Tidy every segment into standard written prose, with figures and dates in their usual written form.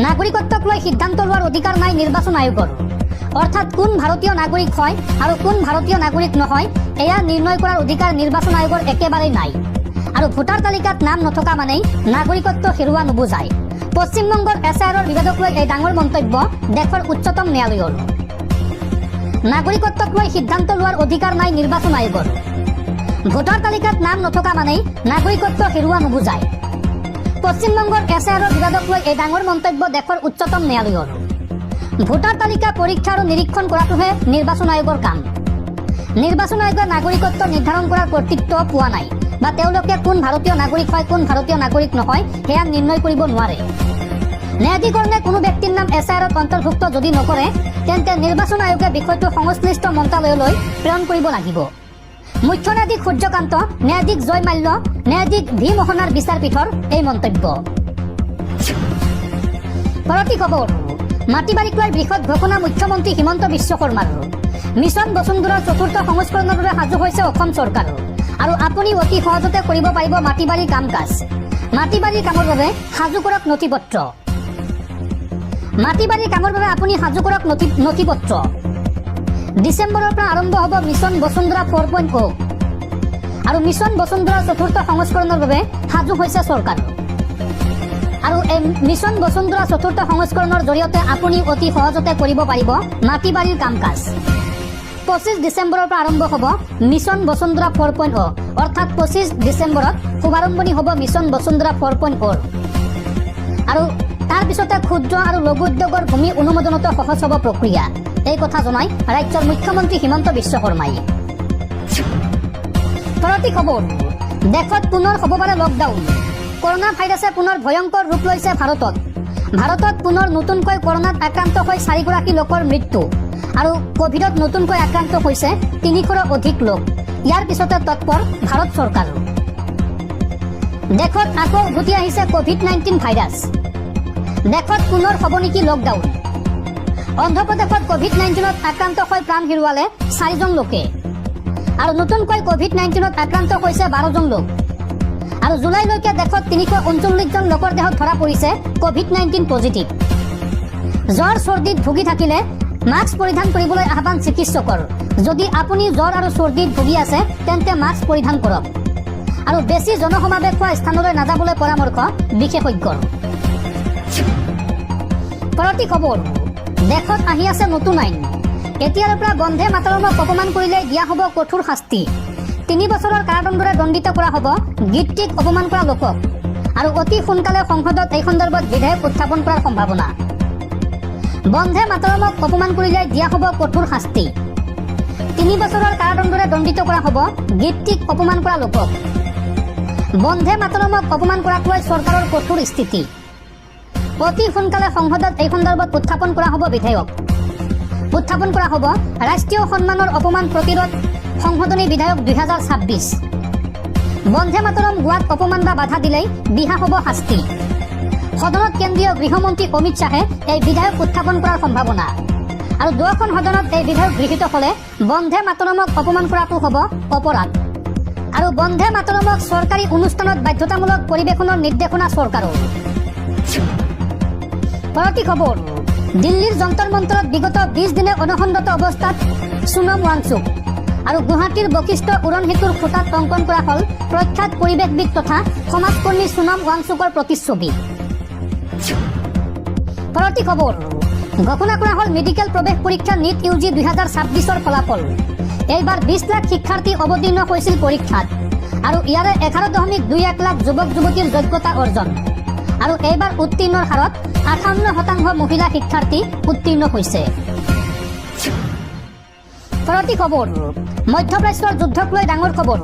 নাগৰিকত্বক লৈ সিদ্ধান্ত লোৱাৰ অধিকাৰ নাই নিৰ্বাচন আয়োগৰ। অৰ্থাৎ কোন ভাৰতীয় নাগৰিক হয় আৰু কোন ভাৰতীয় নাগৰিক নহয় এয়া নিৰ্ণয় কৰাৰ অধিকাৰ নিৰ্বাচন আয়োগৰ একেবাৰেই নাই। আৰু ভোটাৰ তালিকাত নাম নথকা মানেই নাগৰিকত্ব হেৰুওৱা নুবুজায়। পশ্চিমবংগৰ SIRৰ বিবাদক লৈ এই ডাঙৰ মন্তব্য দেশৰ উচ্চতম ন্যায়ালয়ৰ। নাগৰিকত্বক লৈ সিদ্ধান্ত লোৱাৰ অধিকাৰ নাই নিৰ্বাচন আয়োগৰ। ভোটাৰ তালিকাত নাম নথকা মানেই নাগৰিকত্ব হেৰুওৱা নুবুজায়। পশ্চিমবংগৰ SIRৰ বিবাদক লৈ এই ডাঙৰ মন্তব্য দেশৰ উচ্চতম ন্যায়ালয়ৰ। ভোটাৰ তালিকা পৰীক্ষা আৰু নিৰীক্ষণ কৰাটোহে নিৰ্বাচন আয়োগৰ কাম। নিৰ্বাচন আয়োগে নাগৰিকত্ব নিৰ্ধাৰণ কৰাৰ কৰ্তৃত্ব পোৱা নাই বা তেওঁলোকে কোন ভাৰতীয় নাগৰিক হয় কোন ভাৰতীয় নাগৰিক নহয় সেয়া নিৰ্ণয় কৰিব নোৱাৰে। ন্যায়াধীকৰণে কোনো ব্যক্তিৰ নাম SIRত অন্তৰ্ভুক্ত যদি নকৰে তেন্তে নিৰ্বাচন আয়োগে বিষয়টো সংশ্লিষ্ট মন্ত্ৰালয়লৈ প্ৰেৰণ কৰিব লাগিব। মুখ্য ন্যায়াধীশ সূৰ্যকান্ত, ন্যায়াধীশ জয় মাল্য, ন্যায়াধীশ ভি মোহনাৰ বিচাৰপীঠৰ এই মন্তব্য। পৰৱৰ্তী খবৰ, মাটি বাৰীক লৈ বৃহৎ ঘোষণা মুখ্যমন্ত্ৰী হিমন্ত বিশ্ব শৰ্মাৰ। মিছন বসুন্ধৰাৰ চতুৰ্থ সংস্কৰণৰ বাবে সাজু হৈছে অসম চৰকাৰ। আৰু আপুনি অতি সহজতে কৰিব পাৰিব মাটি বাৰীৰ কাম কাজ। মাটি বাৰীৰ কামৰ বাবে সাজু কৰক নথি পত্ৰ। মাটি বাৰীৰ কামৰ বাবে আপুনি সাজু কৰক নথি পত্ৰ। ডিচেম্বৰৰ পৰা আৰম্ভ হ'ব মিছন বসুন্ধৰা 4.0 আৰু মিছন বসুন্ধৰাৰ চতুৰ্থ সংস্কৰণৰ বাবে সাজু হৈছে চৰকাৰ। আৰু এই মিছন বসুন্ধৰা চতুৰ্থ সংস্কৰণৰ জৰিয়তে আপুনি অতি সহজতে কৰিব পাৰিব মাটি বাৰীৰ কাম কাজ। 25 ডিচেম্বৰৰ পৰা আৰম্ভ হ'ব মিছন বসুন্ধৰা 4.0 অৰ্থাৎ 25 ডিচেম্বৰত শুভাৰম্ভণি হ'ব মিছন বসুন্ধৰা 4.0 আৰু তাৰ পিছতে ক্ষুদ্ৰ আৰু লঘু উদ্যোগৰ ভূমি অনুমোদনতো সহজ হ'ব প্ৰক্ৰিয়া। এই কথা জনাই ৰাজ্যৰ মুখ্যমন্ত্ৰী হিমন্ত বিশ্ব শৰ্মাই। পৰৱৰ্তী খবৰ, দেশত পুনৰ হ'ব পাৰে লকডাউন। কৰোনা ভাইৰাছে পুনৰ ভয়ংকৰ ৰূপ লৈছে ভাৰতত। ভাৰতত পুনৰ নতুনকৈ কৰোনাত আক্ৰান্ত হৈ 4গৰাকী লোকৰ মৃত্যু আৰু কোভিডত নতুনকৈ আক্ৰান্ত হৈছে 300ৰো অধিক লোক। ইয়াৰ পিছতে তৎপৰ ভাৰত চৰকাৰ। দেশত আকৌ উভতি আহিছে COVID-19 ভাইৰাছ। দেশত পুনৰ হ'ব নেকি লকডাউন। অন্ধ্ৰপ্ৰদেশত COVID-19ত আক্ৰান্ত হৈ প্ৰাণ হেৰুৱালে 4জন লোকে আৰু নতুনকৈ COVID-19ত আক্ৰান্ত হৈছে 12জন লোক। আৰু জুলাইলৈকে দেশত 339জন লোকৰ দেহত ধৰা পৰিছে COVID-19 পজিটিভ। জ্বৰ চৰ্দিত ভুগি থাকিলে মাস্ক পৰিধান কৰিবলৈ আহ্বান চিকিৎসকৰ। যদি আপুনি জ্বৰ আৰু চৰ্দিত ভুগি আছে তেন্তে মাস্ক পৰিধান কৰক আৰু বেছি জনসমাৱেশ হোৱা স্থানলৈ নাযাবলৈ পৰামৰ্শ বিশেষজ্ঞৰ। পৰৱৰ্তী খবৰ, দেশত আহি আছে নতুন আইন। এতিয়াৰ পৰা বন্দে মাতৰমক অপমান কৰিলে দিয়া হ'ব কঠোৰ শাস্তি। 3 বছৰৰ কাৰাদণ্ডৰে দণ্ডিত কৰা হ'ব গীতটিক অপমান কৰা লোকক আৰু অতি সোনকালে সংসদত এই সন্দৰ্ভত বিধেয়ক উত্থাপন কৰাৰ সম্ভাৱনা। বন্দে মাতৰমক অপমান কৰিলে দিয়া হ'ব কঠোৰ শাস্তি। 3 বছৰৰ কাৰাদণ্ডৰে দণ্ডিত কৰা হ'ব গীতটিক অপমান কৰা লোকক। বন্দে মাতৰমক অপমান কৰাক লৈ চৰকাৰৰ কঠোৰ স্থিতি। অতি সোনকালে সংসদত এই সন্দৰ্ভত উত্থাপন কৰা হ'ব বিধেয়ক। উত্থাপন কৰা হ'ব ৰাষ্ট্ৰীয় সন্মানৰ অপমান প্ৰতিৰোধ সংশোধনী বিধেয়ক 2026। বন্দে মাতৰম গোৱাত অপমান বা বাধা দিলেই বিহা হ'ব শাস্তি। সদনত কেন্দ্ৰীয় গৃহমন্ত্ৰী অমিত শ্বাহে এই বিধেয়ক উত্থাপন কৰাৰ সম্ভাৱনা আৰু দুয়োখন সদনত এই বিধেয়ক গৃহীত হ'লে বন্দে মাতৰমক অপমান কৰাটো হ'ব অপৰাধ আৰু বন্দে মাতৰমক চৰকাৰী অনুষ্ঠানত বাধ্যতামূলক পৰিৱেশনৰ নিৰ্দেশনা চৰকাৰৰ। পৰৱৰ্তী খবৰ, দিল্লীৰ যন্তৰ মন্তৰত বিগত 20 দিনে অনশনৰত অৱস্থাত সোনম ৱাংচুক আৰু গুৱাহাটীৰ বশিষ্ঠ উৰণ সেতুৰ খুঁটাত অংকন কৰা হ'ল প্ৰখ্যাত পৰিৱেশবিদ তথা সমাজকৰ্মী সোনম ৱাংচুকৰ প্ৰতিচ্ছবি। পৰৱৰ্তী খবৰ, ঘোষণা কৰা হ'ল মেডিকেল প্ৰৱেশ পৰীক্ষা NEET UG 2026ৰ ফলাফল। এইবাৰ 20 লাখ শিক্ষাৰ্থী অৱতীৰ্ণ হৈছিল পৰীক্ষাত আৰু ইয়াৰে 11.21 লাখ যুৱক যুৱতীৰ যোগ্যতা অৰ্জন আৰু এইবাৰ উত্তীৰ্ণৰ হাৰত 58% মহিলা শিক্ষাৰ্থী উত্তীৰ্ণ হৈছে। পৰৱৰ্তী খবৰ, মধ্যপ্ৰাচ্যৰ যুদ্ধক লৈ ডাঙৰ খবৰ।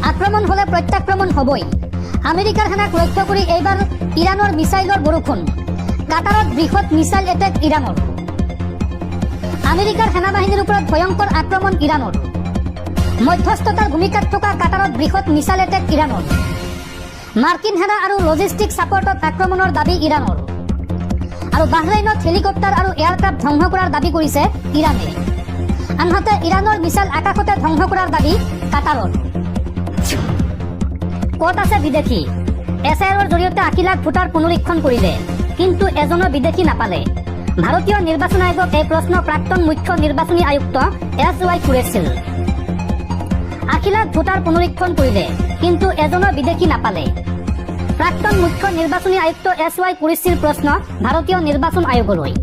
আক্ৰমণ হ'লে প্ৰত্যাক্ৰমণ হ'বই। আমেৰিকাৰ সেনাক লক্ষ্য কৰি এইবাৰ ইৰাণৰ মিছাইলৰ বৰষুণ। কাটাৰত বৃহৎ মিছাইল এটেক ইৰাণৰ। আমেৰিকাৰ সেনাবাহিনীৰ ওপৰত ভয়ংকৰ আক্ৰমণ ইৰাণৰ। মধ্যস্থতাৰ ভূমিকাত থকা কাটাৰত বৃহৎ মিছাইল এটেক ইৰাণৰ। মাৰ্কিন সেনা আৰু লজিষ্টিক ছাপৰ্টত আক্ৰমণৰ দাবী ইৰাণৰ আৰু বাহৰাইনত হেলিকপ্টাৰ আৰু এয়াৰক্ৰাফ্ট ধ্বংস কৰাৰ দাবী কৰিছে ইৰাণে। আনহাতে ইৰাণৰ মিছাইল আকাশতে ধ্বংস কৰাৰ দাবী কাটাৰৰ। ক'ত আছে বিদেশী? SIRৰ জৰিয়তে 80 লাখ ভোটাৰ পুনৰীক্ষণ কৰিলে। কিন্তু এজনো বিদেশী নাপালে ভাৰতীয় নিৰ্বাচন আয়োগক এই প্ৰশ্ন প্ৰাক্তন মুখ্য নিৰ্বাচনী আয়ুক্ত SY কুৰেছিল ৮০ লাখ ভোটাৰ পুনৰীক্ষণ কৰিলে কিন্তু এজনো বিদেশী নাপালে প্ৰাক্তন মুখ্য নিৰ্বাচনী আয়ুক্ত SY কুৰেছিল প্ৰশ্ন ভাৰতীয় নিৰ্বাচন আয়োগলৈ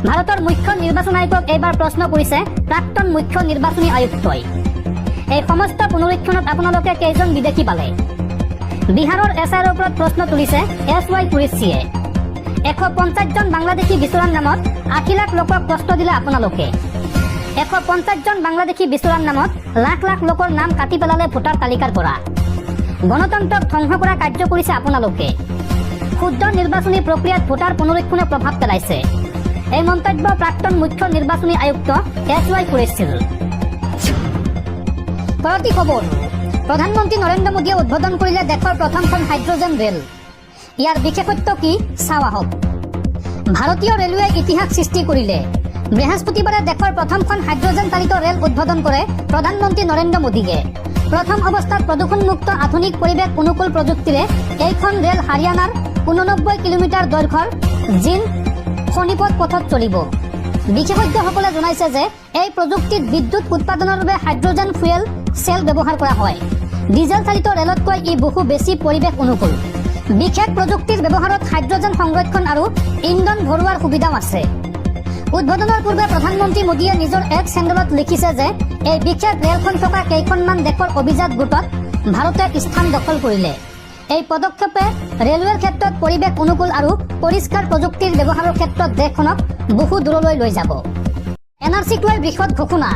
ভাৰতৰ মুখ্য নিৰ্বাচন আয়োগক এইবাৰ প্ৰশ্ন কৰিছে প্ৰাক্তন মুখ্য নিৰ্বাচনী আয়ুক্তই এই সমস্ত পুনৰীক্ষণত আপোনালোকে কেইজন বিদেশী পালে বিহাৰৰ SR ওপৰত প্ৰশ্ন তুলিছে SY কুৰেছিয়ে 150 জন বাংলাদেশী বিচৰাৰ নামত ৮০ লাখ লোকক কষ্ট দিলে আপোনালোকে 150 জন বাংলাদেশী বিচৰাৰ নামত লাখ লাখ লোকৰ নাম কাটি পেলালে ভোটাৰ তালিকাৰ পৰা গণতন্ত্ৰক ধ্বংস কৰা কাৰ্য কৰিছে আপোনালোকে শুদ্ধ নিৰ্বাচনী প্ৰক্ৰিয়াত ভোটাৰ পুনৰীক্ষণে প্ৰভাৱ পেলাইছে এই মন্তব্য প্ৰাক্তন মুখ্য নিৰ্বাচনী আয়ুক্ত SY কুৰেছিল পৰৱৰ্তী খবৰ প্ৰধানমন্ত্ৰী নৰেন্দ্ৰ মোদীয়ে উদ্বোধন কৰিলে দেশৰ প্ৰথমখন হাইড্ৰজেন ৰেল ইয়াৰ বিশেষত্ব কি চাওঁ আহক ভাৰতীয় ৰেলৱে ইতিহাস সৃষ্টি কৰিলে বৃহস্পতিবাৰে দেশৰ প্ৰথমখন হাইড্ৰজেন চালিত ৰেল উদ্বোধন কৰে প্ৰধানমন্ত্ৰী নৰেন্দ্ৰ মোদীয়ে প্ৰথম অৱস্থাত প্ৰদূষণমুক্ত আধুনিক পৰিৱেশ অনুকূল প্ৰযুক্তিৰে এইখন ৰেল হাৰিয়ানাৰ 89 কিলোমিটাৰ দৈৰ্ঘ্যৰ জিন শনিপথ পথত চলিব বিশেষজ্ঞসকলে জনাইছে যে এই প্ৰযুক্তিত বিদ্যুৎ উৎপাদনৰ বাবে হাইড্ৰজেন ফুয়েল চেল ব্যৱহাৰ কৰা হয় ডিজেল চালিত ৰেলতকৈ ই বহু বেছি পৰিৱেশ অনুকূল বিশেষ প্ৰযুক্তিৰ ব্যৱহাৰত হাইড্ৰজেন সংৰক্ষণ আৰু ইন্ধন ভৰোৱাৰ সুবিধাও আছে উদ্বোধনৰ পূৰ্বে প্ৰধানমন্ত্ৰী মোদীয়ে নিজৰ এক চেনেলত লিখিছে যে এই বিশেষ ৰেলখন থকা কেইখনমান দেশৰ অভিজাত গোটত ভাৰতে স্থান দখল কৰিলে এই পদক্ষেপে ৰেলৱেৰ ক্ষেত্ৰত পৰিৱেশ অনুকূল আৰু পৰিষ্কাৰ প্ৰযুক্তিৰ ব্যৱহাৰৰ ক্ষেত্ৰত দেশখনক বহু দূৰলৈ লৈ যাব NRCক লৈ বৃহৎ ঘোষণা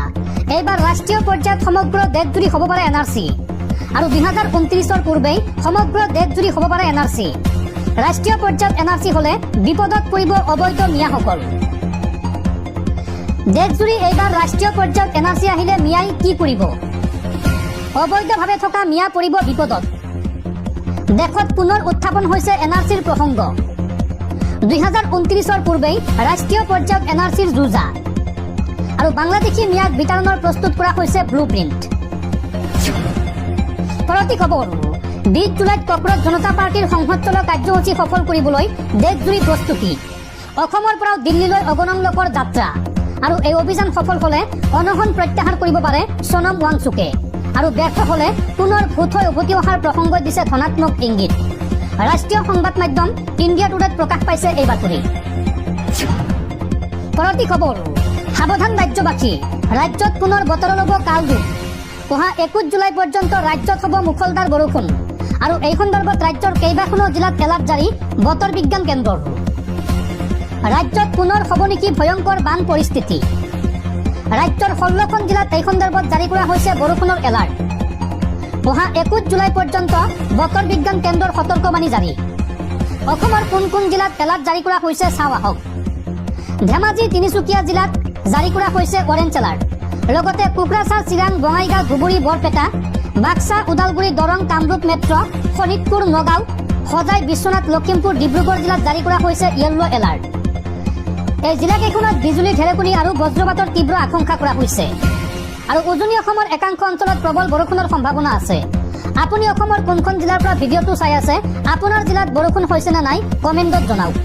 এইবাৰ ৰাষ্ট্ৰীয় পৰ্যায়ত সমগ্ৰ দেশজুৰি হ'ব পাৰে NRC আৰু 2029ৰ পূৰ্বেই সমগ্ৰ দেশজুৰি হ'ব পাৰে NRC ৰাষ্ট্ৰীয় পৰ্যায়ত NRC হলে বিপদত পৰিব অবৈধ মিয়াসকল দেশজুৰি এইবাৰ ৰাষ্ট্ৰীয় পৰ্যায়ত NRC আহিলে মিয়াই কি কৰিব অবৈধভাৱে থকা মিয়া পৰিব বিপদত দেশত পুনৰ উত্থাপন হৈছে NRCৰ প্ৰসংগ 2029ৰ পূৰ্বেই ৰাষ্ট্ৰীয় পৰ্যায়ত NRCৰ যুঁজা আৰু বাংলাদেশী মিয়াক বিতৰণৰ প্ৰস্তুত কৰা হৈছে ব্লুপ্ৰিণ্ট পৰৱৰ্তী খবৰ 20 জুলাইত কক্ৰজ জনতা পাৰ্টিৰ সংহতচল কাৰ্যসূচী সফল কৰিবলৈ দেশজুৰি প্ৰস্তুতি অসমৰ পৰা দিল্লীলৈ অগণন লোকৰ যাত্ৰা আৰু এই অভিযান সফল হলে অনশন প্ৰত্যাহাৰ কৰিব পাৰে সোনম ৱাংচুকে আৰু ব্যৰ্থ হলে পুনৰ ভূত হৈ উভতি অহাৰ প্ৰসংগ দিছে ধনাত্মক ইংগিত ৰাষ্ট্ৰীয় সংবাদ মাধ্যম ইণ্ডিয়া টুডেত প্ৰকাশ পাইছে এই বাতৰি পৰৱৰ্তী খবৰ সাৱধান ৰাজ্যবাসী ৰাজ্যত পুনৰ বতৰ ল'ব কালৰূপ অহা 21 জুলাই পৰ্যন্ত ৰাজ্যত হ'ব মুখলধাৰ বৰষুণ আৰু এই সন্দৰ্ভত ৰাজ্যৰ কেইবাখনো জিলাত এলাৰ্ট জাৰি বতৰ বিজ্ঞান কেন্দ্ৰৰ ৰাজ্যত পুনৰ হ'ব নেকি ভয়ংকৰ বান পৰিস্থিতি ৰাজ্যৰ 16খন জিলাত এই সন্দৰ্ভত জাৰি কৰা হৈছে বৰষুণৰ এলাৰ্ট অহা 21 জুলাই পৰ্যন্ত বতৰ বিজ্ঞান কেন্দ্ৰৰ সতৰ্কবাণী জাৰি অসমৰ কোন কোন জিলাত এলাৰ্ট জাৰি কৰা হৈছে চাওঁ আহক ধেমাজি তিনিচুকীয়া জিলাত জাৰি কৰা হৈছে অৰেঞ্জ এলাৰ্ট লগতে কোকৰাঝাৰ চিৰাং বঙাইগাঁও ধুবুৰী বৰপেটা বাক্সা ওদালগুৰি দৰং কামৰূপ মেট্ৰ শোণিতপুৰ নগাঁও সজাই বিশ্বনাথ লখিমপুৰ ডিব্ৰুগড় জিলাত জাৰি কৰা হৈছে য়েল্লো এলাৰ্ট এই জিলাকেইখনত বিজুলী ঢেৰেকনি আৰু বজ্ৰপাতৰ তীব্ৰ আশংকা কৰা হৈছে আৰু উজনি অসমৰ একাংশ অঞ্চলত প্ৰবল বৰষুণৰ সম্ভাৱনা আছে আপুনি অসমৰ কোনখন জিলাৰ পৰা ভিডিঅ'টো চাই আছে আপোনাৰ জিলাত বৰষুণ হৈছে নে নাই কমেণ্টত জনাওক